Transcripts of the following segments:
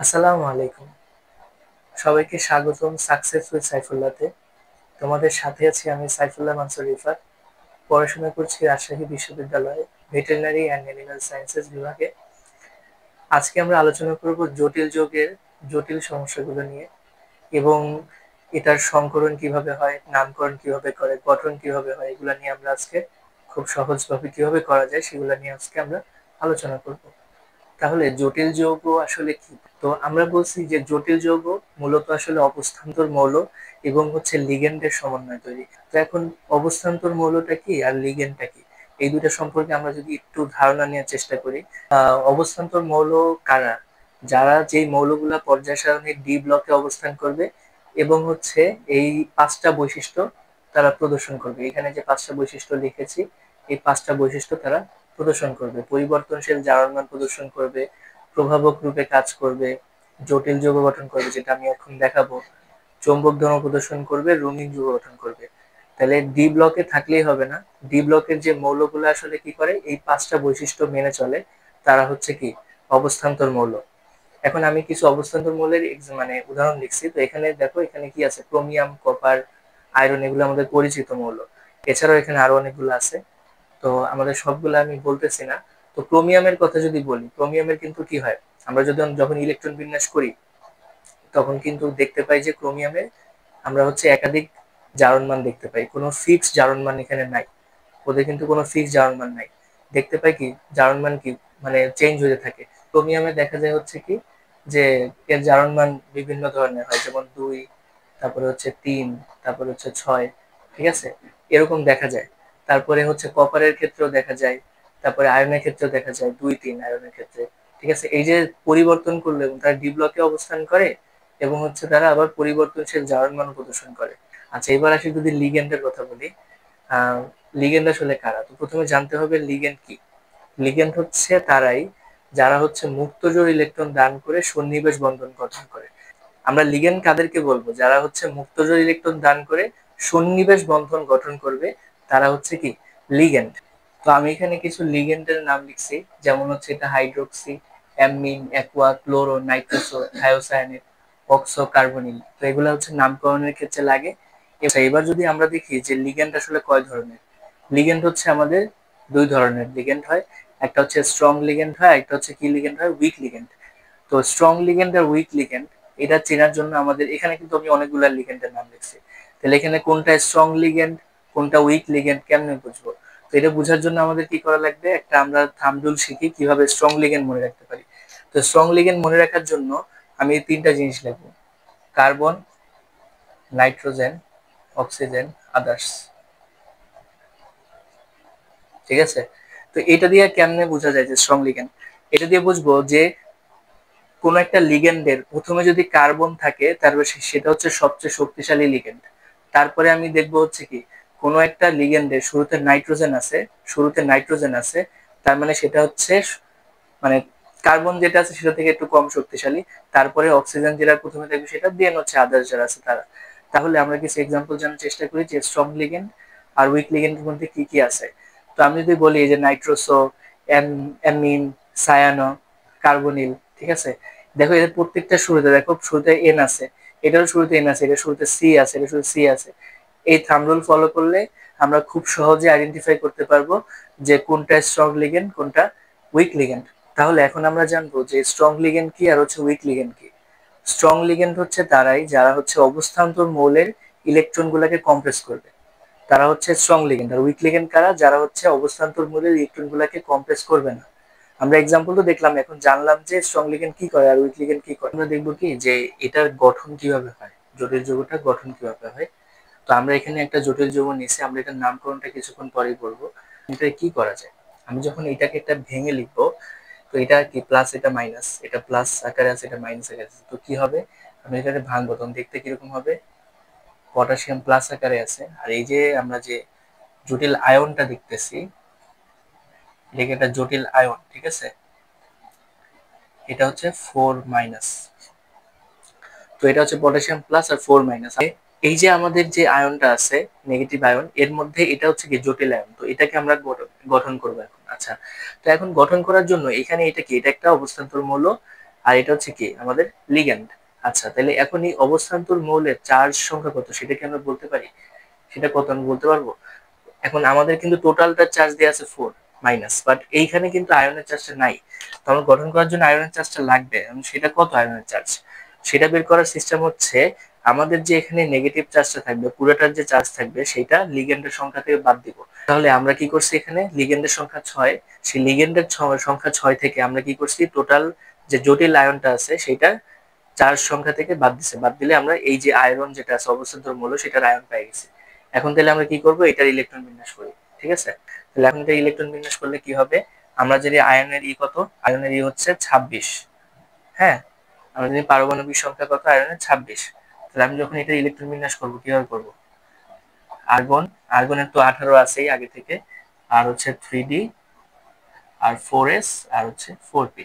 আসসালামু আলাইকুম। সবাইকে স্বাগতম সাকসেস উইথ সাইফুল্লাহতে। তোমাদের সাথে আছি আমি সাইফুল্লাহ মানসুর রিফাত। পড়াশোনা করছি রাজশাহী বিশ্ববিদ্যালয়ে ভেটেরিনারি অ্যান্ড অ্যানিমাল সায়েন্সেস বিভাগে। আজকে আমরা আলোচনা করব জটিল যৌগের জটিল সমস্যাগুলো নিয়ে এবং এটার সংকরণ কিভাবে হয়, নামকরণ কিভাবে করে, গঠন কিভাবে হয়, এগুলো নিয়ে আমরা আজকে খুব সহজভাবে কিভাবে করা যায় সেগুলো নিয়ে আজকে আমরা আলোচনা করব। তাহলে জটিল যৌগ আসলে কি? তো আমরা বলছি যে জটিল যৌগ মূলত আসলে অবস্থান্তর মৌল এবং লিগেন্ডের সমন্বয়ে তৈরি। তো এখন অবস্থান্তর মৌলটা কি আর লিগেন্ডটা কি, এই দুটো সম্পর্কে আমরা যদি একটু ধারণা নেওয়ার চেষ্টা করি। অবস্থান্তর মৌল কারা? যারা যেই মৌলগুলা পর্যায় সারণীর ডি ব্লকে অবস্থান করবে এবং এই পাঁচটা বৈশিষ্ট্য তারা প্রদর্শন করবে। এখানে যে পাঁচটা বৈশিষ্ট্য লিখেছি, এই পাঁচটা বৈশিষ্ট্য তারা প্রদর্শন করবে। পরিবর্তনশীল জারণ মান প্রদর্শন করবে, প্রভাবক রূপে কাজ করবে, জটিল যৌগ গঠন করবে যেটা আমি এখন দেখাবো, চৌম্বক ধর্ম প্রদর্শন করবে, রঙিন যৌগ গঠন করবে। তাহলে ডি ব্লকে থাকলেই হবে না। ডি ব্লকের যে মৌলগুলো আসলে কি করে, এই পাঁচটা বৈশিষ্ট্য মেনে চলে, তারা কি অবস্থান্তর মৌল। এখন আমি কিছু অবস্থান্তর মৌলের উদাহরণ লিখছি। তো এখানে দেখো, এখানে কি আছে, ক্রোমিয়াম, কপার, আয়রন, এগুলো আমাদের পরিচিত মৌল। এছাড়াও এখানে আরো অনেকগুলো আছে, তো আমাদের সবগুলো আমি বলতেছি না। তো ক্রোমিয়ামের কথা যদি বলি, ক্রোমিয়ামের কিন্তু কি হয়, আমরা যখন ইলেকট্রন বিন্যাস করি তখন কিন্তু দেখতে পাই যে ক্রোমিয়ামে আমরা একাধিক জারণ মান দেখতে পাই, কোনো ফিক্সড জারণ মান এখানে নাই। ওদের কিন্তু কোনো ফিক্সড জারণ মান নাই। দেখতে পাই কি জারণ মান কি চেঞ্জ হতে থাকে। ক্রোমিয়ামে দেখা যায় কি যে এর জারণ মান বিভিন্ন ধরনের হয়, যেমন 2, তারপরে 3, তারপরে 6, ঠিক আছে, এরকম দেখা যায়। তারপরে কপারের ক্ষেত্রেও দেখা যায়, তারপরে আয়রনের ক্ষেত্রেও দেখা যায় 2, 3 আয়রনের ক্ষেত্রে। ঠিক আছে, এই যে পরিবর্তন করলে তারা ডি ব্লকে অবস্থান করে এবং তারা আবার পরিবর্তনশীল জারণ মান প্রদর্শন করে। আচ্ছা, এবার আসি যদি লিগেন্ডের কথা বলি। লিগেন্ড আসলে কারা? তো প্রথমে জানতে হবে লিগেন্ড কি। লিগেন্ড তারাই যারা মুক্তজোড় ইলেকট্রন দান করে সন্নিবেশ বন্ধন গঠন করে। আমরা লিগেন্ড কাদেরকে বলবো? যারা মুক্তজোড় ইলেকট্রন দান করে সন্নিবেশ বন্ধন গঠন করবে, তারা কি লিগেন্ড। তো আমি এখানে কিছু লিগেন্ডের নাম লিখছি, যেমন এটা hydroxy, amine, aqua, chloro, nitroso, thiocyanate, oxo, carbonyl. তো এগুলো নামকরণের ক্ষেত্রে লাগে। এবার যদি আমরা দেখি যে লিগেন্ড আসলে কয় ধরনের। লিগেন্ড আমাদের দুই ধরনের লিগেন্ড হয়। একটা স্ট্রং লিগেন্ড হয়, একটা কি লিগেন্ড হয়, উইক লিগেন্ড। তো স্ট্রং লিগেন্ড আর উইক লিগেন্ড এটা চেনার জন্য আমাদের এখানে কিন্তু আমি অনেকগুলো লিগেন্ডের নাম লিখছি। তাহলে এখানে কোনটা স্ট্রং লিগেন্ড, কোনটা উইক লিগেন্ড কেমনে বুঝবো? তো এটা বোঝার জন্য আমাদের কি করা লাগবে, একটা আমরা থাম্ব রুল শিখি কিভাবে স্ট্রং লিগেন্ড মনে রাখতে পারি। তো স্ট্রং লিগেন্ড মনে রাখার জন্য আমি এই তিনটা জিনিস লিখবো: কার্বন, নাইট্রোজেন, অক্সিজেন, আদার্স। ঠিক আছে, তো এটা দিয়ে কেমনে বোঝা যায় যে স্ট্রং লিগেন্ড? এটা দিয়ে বুঝবো যে কোন একটা লিগেন্ডের প্রথমে যদি কার্বন থাকে, তারপরে সেটা সবচেয়ে শক্তিশালী লিগেন্ড। তারপরে আমি দেখবো কি কোন একটা লিগেন্ডের শুরুতে নাইট্রোজেন আছে, তার মানে সেটা মানে কার্বন যেটা আছে সেটা থেকে একটু কম শক্তিশালী। তারপরে অক্সিজেন যেটা প্রথমে থাকবে সেটা দিয়ে আদার্স যারা আছে তারা। তাহলে আমরা কিছু এক্সাম্পল জানার চেষ্টা করি যে স্ট্রং লিগেন্ড আর উইক লিগেন্ডের মধ্যে কি কি আছে। তো আমি যদি বলি যে নাইট্রোসো, অ্যামিন, সায়ানো, কার্বনিল, ঠিক আছে। দেখো এদের প্রত্যেকটা শুরুতে এন আছে, এটারও শুরুতে এন আছে, এটা শুরুতে সি আছে, এটা শুরুতে সি আছে। এই থাম্ব রুল ফলো করলে আমরা খুব সহজে আইডেন্টিফাই করতে পারবো যে কোনটা স্ট্রং লিগেন্ড, কোনটা উইক লিগেন্ড। তাহলে এখন আমরা জানবো যে স্ট্রং লিগেন্ড কি আর উইক লিগেন্ড কি। স্ট্রং লিগেন্ড তারাই যারা অবস্থান্তর মৌলের ইলেকট্রন গুলাকে কম্প্রেস করবে, তারা স্ট্রং লিগেন্ড। আর উইক লিগেন্ড কারা? যারা অবস্থান্তর মৌলের ইলেকট্রন গুলাকে কম্প্রেস করবে না। আমরা এক্সাম্পল তো দেখলাম, এখন জানলাম যে স্ট্রং লিগেন্ড কি করে আর উইক লিগেন্ড কি করে। আমরা দেখবো কি যে এটার গঠন কিভাবে হয়, জটিল যৌগটা গঠন কিভাবে হয়। তো আমরা এখানে একটা জটিল যৌগ নিয়েছি, আমরা এটার নামকরণটা কিছুক্ষণ পরেই বলবো। এটা কি করা যায়, আমি যখন এটাকে একটা ভেঙে লিখবো, তো এটা কি প্লাস, এটা মাইনাস, এটা প্লাস আকারে আছে, এটা মাইনাস আকারে আছে, তো কি হবে, আমি এটাকে ভাঙবো তখন দেখতে কিরকম হবে। পটাশিয়াম প্লাস আকারে আছে, আর এই যে আমরা যে জটিল আয়নটা দেখতেছি, এটাকে একটা জটিল আয়ন, ঠিক আছে, এটা 4 মাইনাস। তো এটা পটাশিয়াম প্লাস আর 4 মাইনাস। এই যে আমাদের যে আয়নটা আছে নেগেটিভ আয়ন, এর মধ্যে এটা কি জটিল আয়ন, তো এটাকে আমরা গঠন করবো এখন। আচ্ছা, তো এখন গঠন করার জন্য এখানে এটা কি, এটা একটা অবস্থান্তর মৌল, আর এটা হচ্ছে কি আমাদের লিগ্যান্ড। আচ্ছা, তাহলে এখন এই অবস্থান্তর মৌলের চার্জ সংখ্যা কত সেটা কি আমরা বলতে পারি? সেটা কত আমি বলতে পারবো? এখন আমাদের কিন্তু টোটালটা চার্জ দেওয়া আছে 4 মাইনাস, বাট এইখানে কিন্তু আয়নের চার্জটা নাই। তো আমার গঠন করার জন্য আয়নের চার্জটা লাগবে, এবং সেটা কত আয়নের চার্জ সেটা বের করার সিস্টেম হচ্ছে আমাদের যে এখানে নেগেটিভ চার্জটা থাকবে, পুরোটার যে চার্জ থাকবে সেটা লিগ্যান্ডের সংখ্যা থেকে বাদ দিব। তাহলে আমরা কি করছি, এখানে লিগ্যান্ডের সংখ্যা 6, সেই লিগ্যান্ডের সংখ্যা 6 থেকে আমরা কি করছি, টোটাল যে জটিল আয়নটা আছে সেটা চার্জ সংখ্যা থেকে বাদ দিছে। বাদ দিলে আমরা এই যে আয়রন যেটা আছে অবস্থান্তর মৌল সেটার আয়ন পেয়ে গেছি। এখন তাহলে আমরা কি করব, এটার ইলেকট্রন বিন্যাস করি। ঠিক আছে, তাহলে এখন এটা ইলেকট্রন বিন্যাস করলে কি হবে, আমরা যদি আয়নের কত, আয়নের হচ্ছে 26। হ্যাঁ, আমরা যদি পারমাণবিক সংখ্যা কত, আয়নের 26। তাহলে আমি যখন এটা ইলেকট্রন বিন্যাস করব কিভাবে করব, আর্গন, আর্গনের তো 18 আছেই আগে থেকে, আর হচ্ছে 3d, আর 4s, আর হচ্ছে 4p,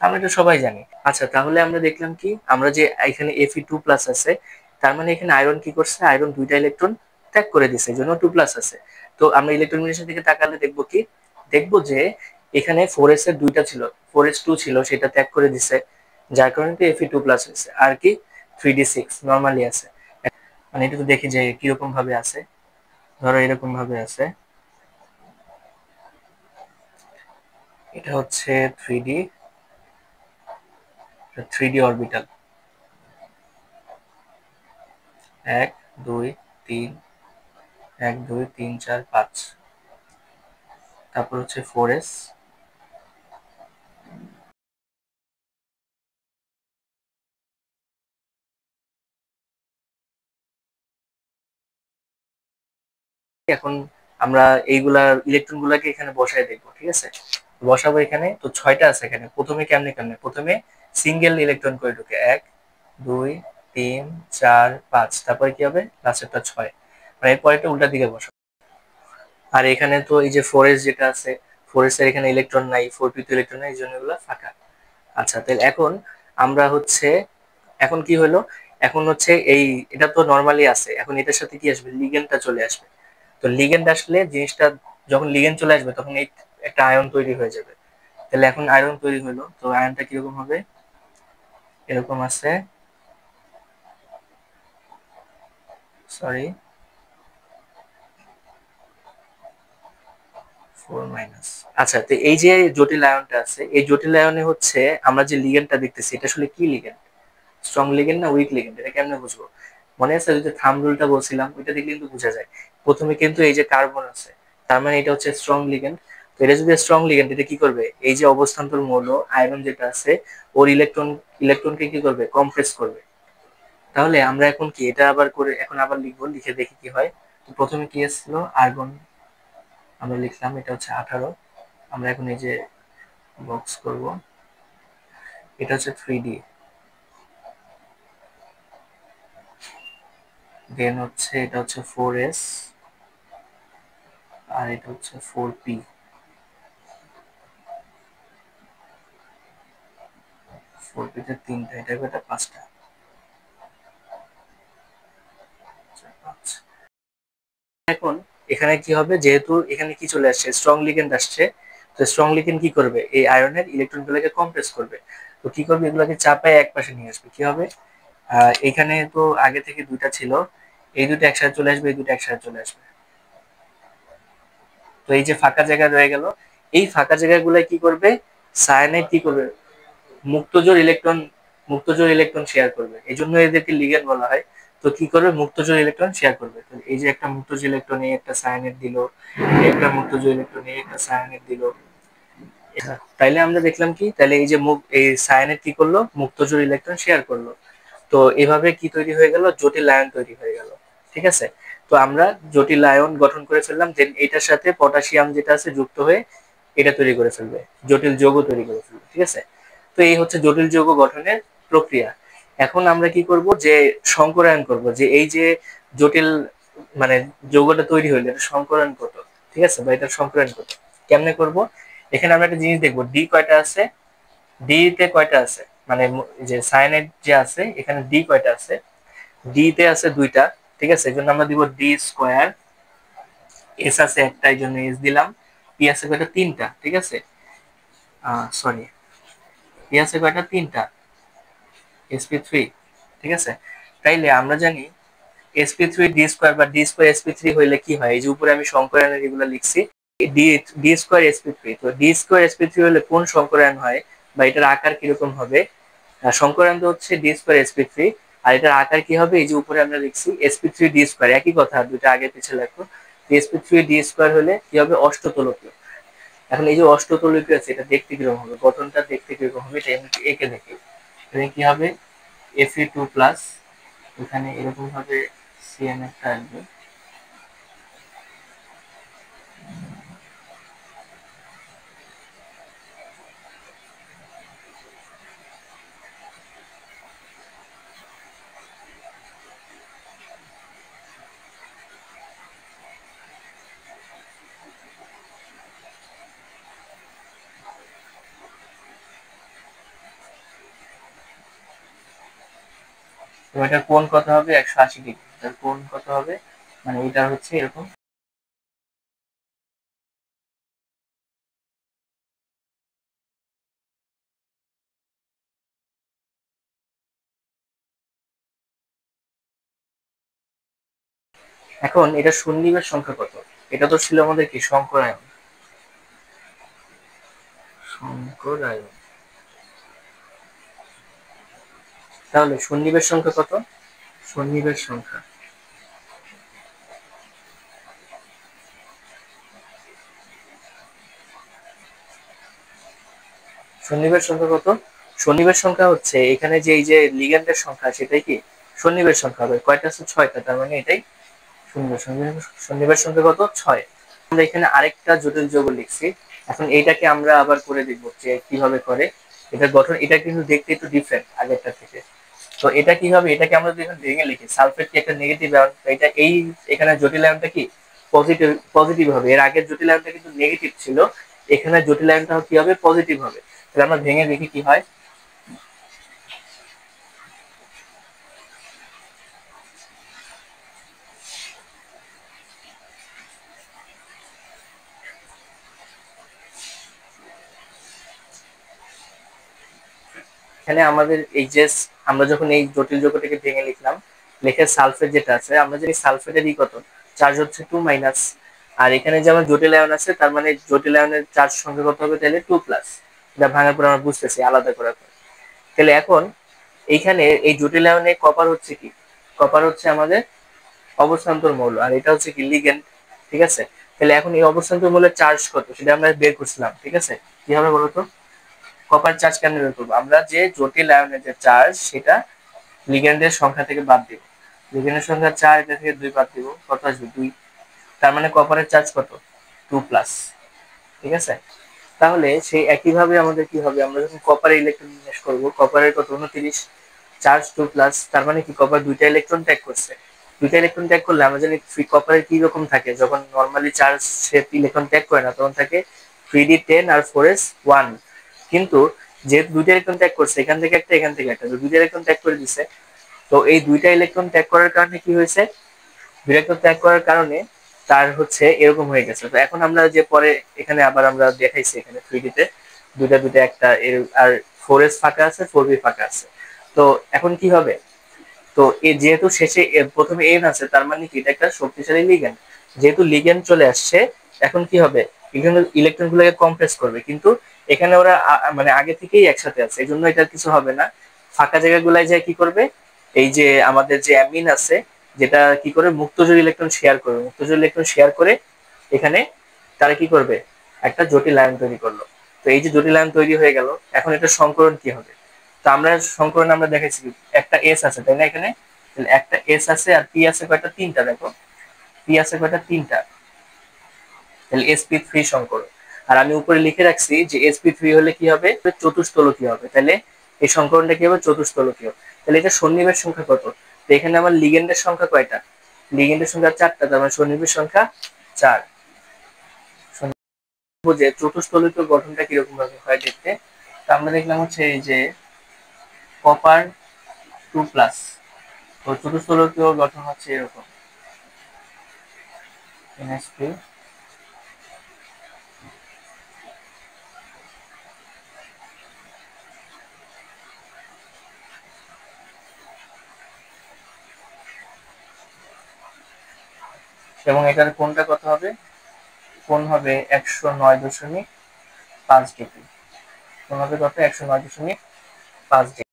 আমরা এটা সবাই জানি। আচ্ছা, তাহলে আমরা দেখলাম কি, আমরা যে এখানে Fe2+ আছে, তার মানে এখানে আয়রন কি করছে, আয়রন দুইটা ইলেকট্রন ত্যাগ করে দিছে, এই জন্য 2+ আছে। তো আমরা ইলেকট্রন বিন্যাসের দিকে তাকালে দেখবো কি, দেখবো যে এখানে 4s এর দুইটা ছিল, 4s2 ছিল, সেটা ত্যাগ করে দিছে, যার কারণে Fe2+ হয়েছে। আর কি 3d6 নরমালি আছে, মানে এটা তো দেখি যে কিরকম ভাবে আছে। ধরো এরকম ভাবে আছে, এটা হচ্ছে 3d অরবিটাল, 1 2 3, 1 2 3 4 5, তারপর হচ্ছে 4s, এখন আমরা এইগুলা ইলেকট্রন গুলাকে এখানে বসায় দেখবো। ঠিক আছে, বসাবো এখানে, তো 6টা আছে এখানে। প্রথমে কেমনে কেমনে, প্রথমে সিঙ্গেল ইলেকট্রন করে ঢুকে, 1 2 3 4 5, তারপরে কি হবে, লাস্টেরটা 6, মানে এরপর একটা উল্টা দিকে বসাবো। আর এখানে তো এই যে 4s যেটা আছে, 4s এর এখানে ইলেকট্রন নাই, 4p তে ইলেকট্রন নাই, এই জন্য এগুলো ফাঁকা। আচ্ছা, তাহলে এখন আমরা হচ্ছে, এখন কি হলো, এখন হচ্ছে এই, এটা তো নরমালি আছে, এখন এটার সাথে কি আসবে, লিগেন্ডটা চলে আসবে। তো লিগেন্ড আসলে জিনিসটা, যখন লিগেন্ড চলে আসবে তখন এই একটা আয়ন তৈরি হয়ে যাবে। তাহলে এখন আয়ন তৈরি হলো, তো আয়নটা কিরকম হবে, এরকম আছে, সরি 4 মাইনাস। আচ্ছা, তো এই যে জটিল আয়নটা আছে, এই জটিল আয়নে হচ্ছে আমরা যে লিগেন্ডটা দেখতেছি, এটা আসলে কি লিগেন্ড, স্ট্রং লিগেন্ড না উইক লিগেন্ড, এটা কেমনে বুঝবো? মনে আছে যে থাম্ব রুলটা বলছিলাম, ওইটা দেখলে কিন্তু বোঝা যায়। প্রথমে কিন্তু এই যে কার্বন আছে, তার মানে এটা হচ্ছে স্ট্রং লিগেন্ড। তো এটা যদি স্ট্রং লিগেন্ড, এটা কি করবে, এই যে অবস্থান্তর মৌল আয়রন যেটা আছে, ওর ইলেকট্রনকে কি করবে, কম্প্রেস করবে। তাহলে আমরা এখন কি এটা আবার করে, এখন আবার লিখবো, লিখে দেখি কি হয়। তো প্রথমে কি ছিল, আর্গন আমরা লিখলাম, এটা হচ্ছে 18। আমরা এখন এই যে বক্স করব, এটা হচ্ছে 3d, দেন হচ্ছে এটা হচ্ছে 4s, আর এটা হচ্ছে 4p, 4p তে 3টা, এটা এটা 5টা। এখন এখানে কি হবে, যেহেতু এখানে কি চলে আসছে, স্ট্রং লিগেন্ড আসছে, তো স্ট্রং লিগেন্ড কি করবে, এই আয়রনের ইলেকট্রন গুলোকে কম্প্রেস করবে। তো কি করবে, এগুলোকে চাপায় এক পাশে নিয়ে আসবে। কি হবে, এখানে তো আগে থেকে দুইটা ছিল, এই দুটো একসাথে চলে আসবে, এই দুটো একসাথে চলে আসবে। তো এই যে ফাঁকা জায়গা রয়ে গেল, এই ফাঁকা জায়গাগুলো কি করবে, সায়ানাইড কি করবে, মুক্তজোড় ইলেকট্রন শেয়ার করবে, এই জন্য এদেরকে লিগ্যান্ড বলা হয়। তো কি করবে, মুক্তজোড় ইলেকট্রন শেয়ার করবে। তো এই যে একটা মুক্তজোড় ইলেকট্রন, এই একটা সায়ানাইড দিল, একটা মুক্তজোড় ইলেকট্রন, এই একটা সায়ানাইড দিল। তাইলে আমরা দেখলাম কি, তাহলে এই যে এই সায়ানাইড কি করলো, মুক্তজোড় ইলেকট্রন শেয়ার করলো। তো এভাবে কি তৈরি হয়ে গেল, জটিল আয়ন তৈরি হয়ে গেল। ঠিক আছে, তো আমরা জটিল আয়ন গঠন করে ফেললাম, দেন এটার সাথে পটাশিয়াম যেটা আছে যুক্ত হয়ে এটা তৈরি করে ফেলবে, জটিল যৌগ তৈরি করে ফেলবে। ঠিক আছে, তো এই হচ্ছে জটিল যৌগ গঠনের প্রক্রিয়া। এখন আমরা কি করব, যে সংকরায়ন করব, যে এই যে জটিল মানে যৌগটা তৈরি হইলো, এটা সংকরায়ন কত। ঠিক আছে, বা এটা সংকরায়ন কত, কেমনে করব, এখানে আমরা একটা জিনিস দেখবো, ডি কয়টা আছে, ডি তে কয়টা আছে, মানে যে সায়ানাইড যে আছে এখানে ডি কয়টা আছে, ডি তে আছে 2টা। ঠিক আছে, এই জন্য আমরা দিব ডি স্কোয়ার, এস আছে একটা, এই জন্য এস দিলাম, পি আছে কয়টা, 3টা। ঠিক আছে, সরি, পি আছে কয়টা, 3টা। sp3, ঠিক আছে। তাইলে আমরা জানি sp3 d² বা d²sp3 হইলে কি হয়, এই যে উপরে আমি সংকরায়নের এগুলো লিখছি d²sp3। তো d²sp3 হলে কোন সংকরায়ন হয় বা এটার আকার কিরকম হবে? সংকরায়ন তো হচ্ছে d²sp3, আর এটার আকার কি হবে? এই যে উপরে আমরা লিখছি sp3d², একই কথা, দুটো আগে পিছে লেখো। sp3d² হলে কি হবে? অষ্টতলকীয়। এখন এই যে অষ্টতলকীয় আছে, এটা দেখতে কিরকম হবে, গঠনটা দেখতে কিরকম হবে, এটা আমি এঁকে দেখি। এখানে কি হবে? Fe2+, এখানে এরকম ভাবে Cn একটা আসবে। তো এটার কোণ কত হবে? 180 ডিগ্রি। এটার কোণ কত হবে? মানে এটা হচ্ছে এরকম। এখন এটা সন্নিবেশ সংখ্যা কত? এটা তো ছিল আমাদের কি সংকরায়ন। সংকরায়ন, তাহলে সন্নিবেশ সংখ্যা কত? সন্নিবেশ সংখ্যা, সন্নিবেশ সংখ্যা কত? সন্নিবেশ সংখ্যা হচ্ছে এখানে যে এই যে লিগ্যান্ডের সংখ্যা, সেটাই কি সন্নিবেশ সংখ্যা হবে। কয়টা আছে? 6টা, তার মানে এটাই সন্নিবেশ। সন্নিবেশ সংখ্যা কত? 6। আমরা এখানে আরেকটা জটিল যৌগ লিখছি। এখন এইটাকে আমরা আবার করে দেখব যে কিভাবে করে। এটা গঠন, এটা কিন্তু দেখতে একটু ডিফারেন্ট আগেরটা থেকে। তো এটা কি হবে? এটাকে আমরা যদি এখন ভেঙে লিখি, সালফেট কি একটা নেগেটিভ আয়ন, এটা এই এখানে জটিল আয়নটা কি পজিটিভ, পজিটিভ হবে। এর আগের জটিল আয়নটা কিন্তু নেগেটিভ ছিল, এখানে জটিল আয়নটা কি হবে? পজিটিভ হবে। তাহলে আমরা ভেঙে দেখি কি হয়। এখানে আমাদের এই যে আমরা যখন এই জটিল যৌগটাকে ভেঙে লিখলাম, লিখে সালফেট যেটা আছে, আমরা জানি সালফেটের কত চার্জ হচ্ছে 2-। আর এখানে যে আমার জটিল আয়ন আছে, তার মানে জটিল আয়নের চার্জ সংখ্যা কত হবে? তাহলে 2+। এটা ভাঙার পর আমরা বুঝতেছি আলাদা করার পর। তাহলে এখন এইখানে এই জটিল আয়নে কপার হচ্ছে কি? কপার হচ্ছে আমাদের অবস্থান্তর মৌল, আর এটা হচ্ছে কি লিগ্যান্ড, ঠিক আছে। তাহলে এখন এই অবস্থান্তর মৌলের চার্জ কত সেটা আমরা বের করছিলাম, ঠিক আছে। কি হবে বলতো? কপার চার্জ কেন বের করবো? আমরা যে জটিল আয়নের যে চার্জ, সেটা লিগ্যান্ডের সংখ্যা থেকে বাদ দিব। লিগ্যান্ডের সংখ্যা 4, এটা থেকে 2 বাদ দিব, কত আসবে? 2। তার মানে কপারের চার্জ কত? 2+, ঠিক আছে। তাহলে সেই একইভাবে আমাদের কি হবে? আমরা যখন কপারে ইলেকট্রন বিন্যাস করব, কপারের কত? 29, চার্জ 2+, তার মানে কি কপার দুইটা ইলেকট্রন ত্যাগ করছে। দুইটা ইলেকট্রন ত্যাগ করলে আমরা জানি কপারের কি রকম থাকে, যখন নরমালি চার্জ সে ইলেকট্রন ত্যাগ করে না, তখন থাকে 3d10 আর 4s1। কিন্তু যেহেতু দুইটা ইলেকট্রন ত্যাগ করছে, এখান থেকে একটা, এখান থেকে একটা, দুইটা ইলেকট্রন ত্যাগ করে দিছে। তো এই দুইটা ইলেকট্রন ত্যাগ করার কারণে কি হয়েছে? ইলেকট্রন ত্যাগ করার কারণে তার হচ্ছে এরকম হয়ে গেছে। তো এখন আমরা যে পরে এখানে আবার আমরা দেখাইছি, এখানে 3D তে দুইটা দুইটা একটা আর 4s ফাঁকা আছে, 4b ফাঁকা আছে। তো এখন কি হবে? তো যেহেতু শেষে প্রথমে এন আছে, তার মানে কি এটা একটা শক্তিশালী লিগ্যান্ড। যেহেতু লিগ্যান্ড চলে আসছে, এখন কি হবে? এখানে ইলেকট্রন গুলোকে কম্প্রেস করবে, কিন্তু এখানে ওরা মানে আগে থেকেই একসাথে আছে, এই জন্য এটা কিছু হবে না। ফাঁকা জায়গাগুলাই যায় কি করবে? এই যে আমাদের যে অ্যামিন আছে, যেটা কি করে মুক্তজোড় ইলেকট্রন শেয়ার করবে, মুক্তজোড় ইলেকট্রন শেয়ার করে এখানে তারা কি করবে? একটা জটিল আয়ন তৈরি করলো। তো এই যে জটিল আয়ন তৈরি হয়ে গেল, এখন এটা সংকরণ কি হবে? তো আমরা সংকরণ আমরা দেখাইছি একটা এস আছে, তাই না? এখানে একটা এস আছে, আর পি আছে কয়টা? 3টা। দেখো পি আছে কয়টা? 3টা। তাহলে sp3 সংকরণ। আর আমি উপরে লিখে রাখছি যে sp3 হলে কি হবে? চতুস্তলকীয় হবে। তাহলে এই সংকরণটা কি হবে? চতুস্তলকীয়। তাহলে এটা সন্নিবেশ সংখ্যা কত? তো এখানে আমার লিগ্যান্ডের সংখ্যা কয়টা? লিগ্যান্ডের সংখ্যা 4টা, তার মানে সন্নিবেশ সংখ্যা 4। যে চতুস্তলকীয় গঠনটা কিরকম ভাবে হয় দেখতে, তো আমরা দেখলাম হচ্ছে এই যে কপার 2+, তো চতুস্তলকীয় গঠন হচ্ছে এরকম NH2, এবং এটার কোণটা কত হবে? কোণ হবে 109.5 ডিগ্রি। কোণ হবে কত? 109.5 ডিগ্রি।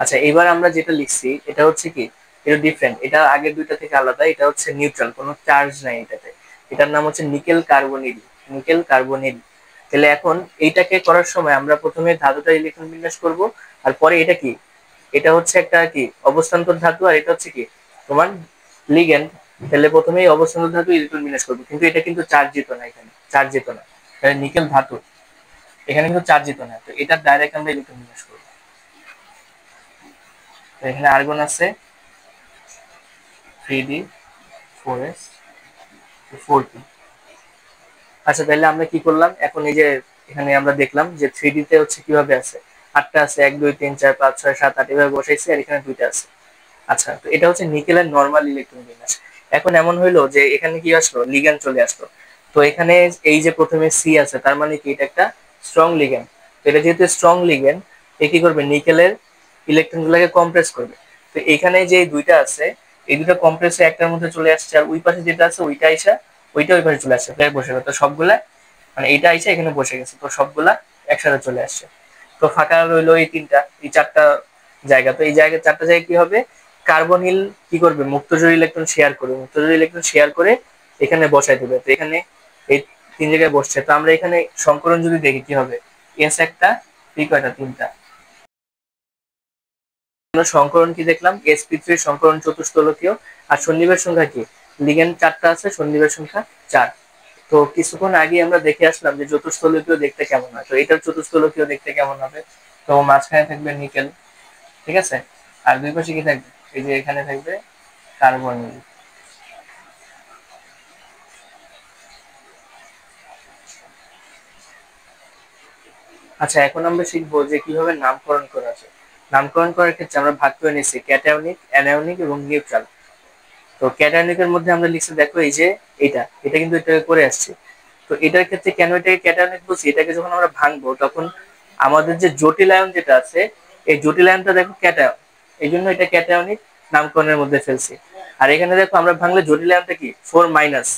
আচ্ছা, এবার আমরা যেটা লিখছি এটা হচ্ছে কি, এটা ডিফারেন্ট, এটা আগের দুইটা থেকে আলাদা। এটা হচ্ছে নিউট্রাল, কোনো চার্জ নাই এটাতে। এটার নাম হচ্ছে নিকেল কার্বনিল। Nickel carbonyl. তাহলে এখন এইটাকে করার সময় আমরা প্রথমে ধাতুটা ইলেকট্রন বিন্যাস করব, আর পরে এটা কি, এটা হচ্ছে একটা কি অবস্থান্তর ধাতু, আর এটা হচ্ছে কি তোমার লিগ্যান্ড। তাহলে প্রথমেই অবস্থান্তর ধাতু ইলেকট্রন বিন্যাস করবো, কিন্তু এটা কিন্তু চার্জিত না, এখানে চার্জিত না। নিকেল ধাতু, এখানে কিন্তু চার্জিত না, তো এটা ডাইরেক্ট আমরা ইলেকট্রন বিন্যাস করবো। তো এখানে আর্গন আছে 3d4s4p। আচ্ছা, তাহলে আমরা কি করলাম এখন? এই যে এখানে আমরা দেখলাম যে 3d তে হচ্ছে কিভাবে আছে, 8টা আছে, 1 2 3 4 5 6 7 8 এভাবে বসাইছি, আর এখানে 2টা আছে। আচ্ছা, তো এটা হচ্ছে নিকেলের নরমাল ইলেকট্রন বিন্যাস। এখন এমন হইলো যে এখানে কি আসলো, লিগ্যান্ড চলে আসলো। তো এখানে এই যে প্রথমে সি আছে, তার মানে কি এটা একটা স্ট্রং লিগ্যান্ড। তো এটা যেহেতু স্ট্রং লিগ্যান্ড, এ কি করবে, নিকেলের ইলেকট্রন গুলাকে কম্প্রেস করবে। তো এখানে যে দুইটা আছে, এই দুটো কম্প্রেস হয়ে একটার মধ্যে চলে আসছে, আর ওই পাশে যেটা আছে ওইটা আইসা ওইটা ওই পাশে চলে আসছে, প্রায় বসে গেল। তো সবগুলা মানে এইটা আইসা এখানে বসে গেছে, তো সবগুলা একসাথে চলে আসছে। তো ফাঁকা রইলো এই তিনটা, এই চারটা জায়গা। তো এই জায়গায় চারটা জায়গায় কি হবে, কার্বনিল কি করবে, মুক্তজোড়ী ইলেকট্রন শেয়ার করবে, মুক্তজোড়ী ইলেকট্রন শেয়ার করে এখানে বসাই দেবে। তো এখানে এই তিন জায়গায় বসছে। তো আমরা এখানে সংকরণ যদি দেখি কি হবে, এস একটা, পি কয়টা, তিনটা। আমরা সংকরণ কি দেখলাম, sp3 সংকরণ চতুস্তলকীয়। আর সন্নিবেশ সংখ্যা কি, লিগ্যান্ড চারটা আছে, সন্নিবেশ সংখ্যা 4। তো কিছুক্ষণ আগে আমরা দেখে আসলাম যে চতুস্তলকীয় দেখতে কেমন হয়। তো এটার চতুস্তলকীয় দেখতে কেমন হবে, তো মাঝখানে থাকবে নিকেল, ঠিক আছে, আর দুই পাশে কি থাকবে, এই যে এখানে থাকবে কার্বনিল। আচ্ছা, এখন আমরা শিখবো যে কিভাবে নামকরণ করা যায়। নামকরণ করার ক্ষেত্রে আমরা ভাগ করে নিচ্ছি ক্যাটায়নিক, অ্যানায়নিক এবং নিউট্রাল। তো ক্যাটায়নিকের মধ্যে আমরা লিখছি, দেখো এই যে এটা কিন্তু এটাকে করে আসছে। তো এটার ক্ষেত্রে কেন এটাকে ক্যাটায়নিক বলছি, এটাকে যখন আমরা ভাঙবো তখন আমাদের যে জটিল আয়ন যেটা আছে, এই জটিল আয়নটা দেখো ক্যাটায়ন, এই জন্য এটা ক্যাটায়নিক নামকরণের মধ্যে ফেলছি। আর এখানে দেখো আমরা ভাঙলে জটিল আয়নটা কি 4 মাইনাস,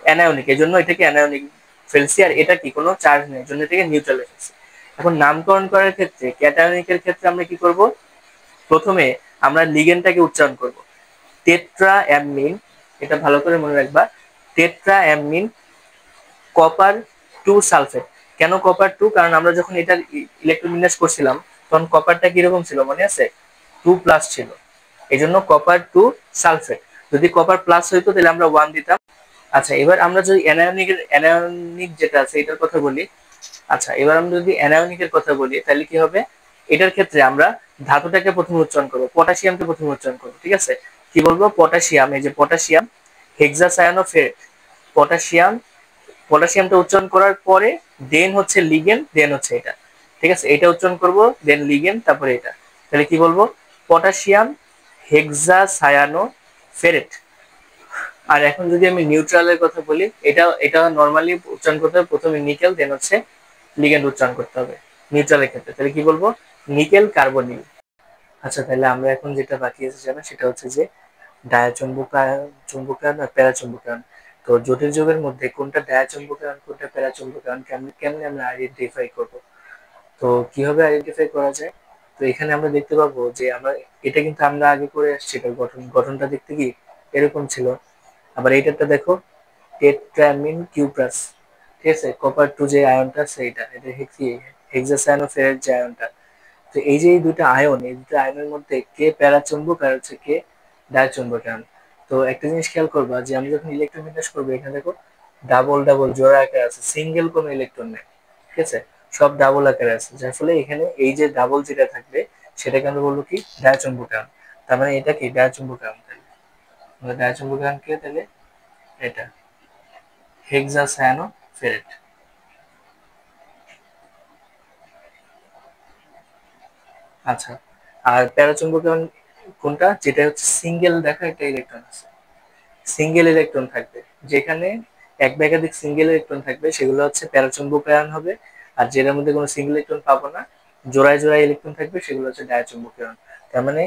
অ্যানায়নিক, এই জন্য এটাকে অ্যানায়নিক ফেলছি। আর এটা কি কোনো চার্জ নেই, জন্য এটাকে নিউট্রালে ফেলছি। এখন নামকরণ করার ক্ষেত্রে ক্যাটায়নিকের ক্ষেত্রে আমরা কি করব, প্রথমে আমরা লিগেন্ডটাকে উচ্চারণ করব, টেট্রা অ্যামিন। এটা ভালো করে মনে রাখবা, টেট্রা অ্যামিন কপার 2 সালফেট। কেন কপার 2? কারণ আমরা যখন এটা ইলেকট্রন বিন্যাস করছিলাম তখন কপারটা কিরকম ছিল মনে আছে, 2+ ছিল, এই জন্য কপার 2 সালফেট। যদি কপার প্লাস হইতো তাহলে আমরা 1 দিতাম। আচ্ছা, এবার আমরা যদি অ্যানায়নিক যেটা আছে এটার কথা বলি। আচ্ছা, এবার আমরা যদি অ্যানায়নিকের কথা বলি তাহলে কি হবে, এটার ক্ষেত্রে আমরা ধাতুটাকে প্রথমে উচ্চারণ করবো, পটাশিয়ামকে প্রথমে উচ্চারণ করবো, ঠিক আছে। কি বলবো, পটাশিয়াম, এই যে পটাশিয়াম হেক্সাসায়ানোফেরেট। পটাশিয়াম, পটাশিয়ামটা উচ্চারণ করার পরে দেন হচ্ছে লিগেন্ড, দেন হচ্ছে এটা, ঠিক আছে। এটা উচ্চারণ করব, দেন লিগেন্ড, তারপরে এটা। তাহলে কি বলবো, পটাশিয়াম হেক্সাসায়ানোফেরেট। আর এখন যদি আমি নিউট্রালের কথা বলি, এটা এটা নর্মালি উচ্চারণ করতে হবে প্রথমে নিকেল, দেন হচ্ছে লিগ্যান্ড উচ্চারণ করতে হবে নিউট্রালের ক্ষেত্রে। তাহলে কি বলবো, নিকেল কার্বনিল। আচ্ছা, তাহলে আমরা এখন যেটা বাকি আছে জানা, সেটা হচ্ছে যে ডায়াচুম্বকায়ন, চুম্বকায়ন আর প্যারাচুম্বকায়ন। তো জটিল যৌগের মধ্যে কোনটা ডায়াচুম্বকায়ন, কোনটা প্যারাচুম্বকায়ন, কেমনে কেমনে আমরা আইডেন্টিফাই করব। তো কিভাবে আইডেন্টিফাই করা যায়, তো এখানে আমরা দেখতে পাবো যে আমরা এটা কিন্তু আমরা আগে করে আসছি, এটার গঠনটা দেখতে কি এরকম ছিল। আবার এইটারটা দেখো, টেট্রামিন কিউ প্লাস, ঠিক আছে। কপার 2 যে আয়নটা আছে এটা হেক্সি হেক্সাসায়ানোফেরেট যে আয়নটা। তো এই যে এই দুটো আয়ন, এই দুটো আয়নের মধ্যে কে প্যারাচুম্বক আর হচ্ছে কে ডায়াচুম্বক আয়ন। তো একটা জিনিস খেয়াল করবা যে আমি যখন ইলেকট্রন বিন্যাস করবো, এখানে দেখো ডাবল ডাবল জোড়া আকারে আছে, সিঙ্গেল কোনো ইলেকট্রন নেই, ঠিক আছে, সব ডাবল আকারে আছে। যার ফলে এখানে এই যে ডাবল যেটা থাকবে সেটাকে আমরা বলবো কি ডায়াচুম্বক আয়ন। তার মানে এটা কি ডায়াচুম্বক আয়ন। তাহলে আমরা ডায়াচুম্বক আয়ন কে, তাহলে এটা হেক্সাসায়ানোফেরেট। আচ্ছা, আর প্যারাচুম্বক আয়ন কোনটা, যেটা হচ্ছে সিঙ্গেল, দেখা একটা ইলেকট্রন আছে, সিঙ্গেল ইলেকট্রন থাকবে, যেখানে এক বা একাধিক সিঙ্গেল ইলেকট্রন থাকবে সেগুলো হচ্ছে প্যারাচুম্বকায়ন হবে। আর যেটার মধ্যে কোনো সিঙ্গেল ইলেকট্রন পাবো না, জোড়ায় জোড়ায় ইলেকট্রন থাকবে, সেগুলো হচ্ছে ডায়াচুম্বকীয়ন। তার মানে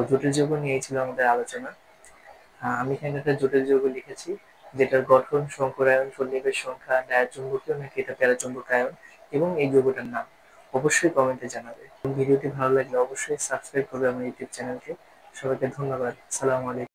জটিল যৌগ নিয়েই ছিল আমাদের আলোচনা। আমি এখানে একটা জটিল যৌগ লিখেছি যেটার গঠন, সংকরায়ন, সন্নিবেশ সংখ্যা, ডায়াচুম্বকীয় নাকি এটা প্যারাচুম্বকায়ন এবং এই যৌগটার নাম। অবশ্যই কমেন্টে জানাবে। ভিডিওটি ভালো লাগলে অবশ্যই সাবস্ক্রাইব করবে আমার ইউটিউব চ্যানেলকে। সবাইকে ধন্যবাদ। আসসালামু আলাইকুম।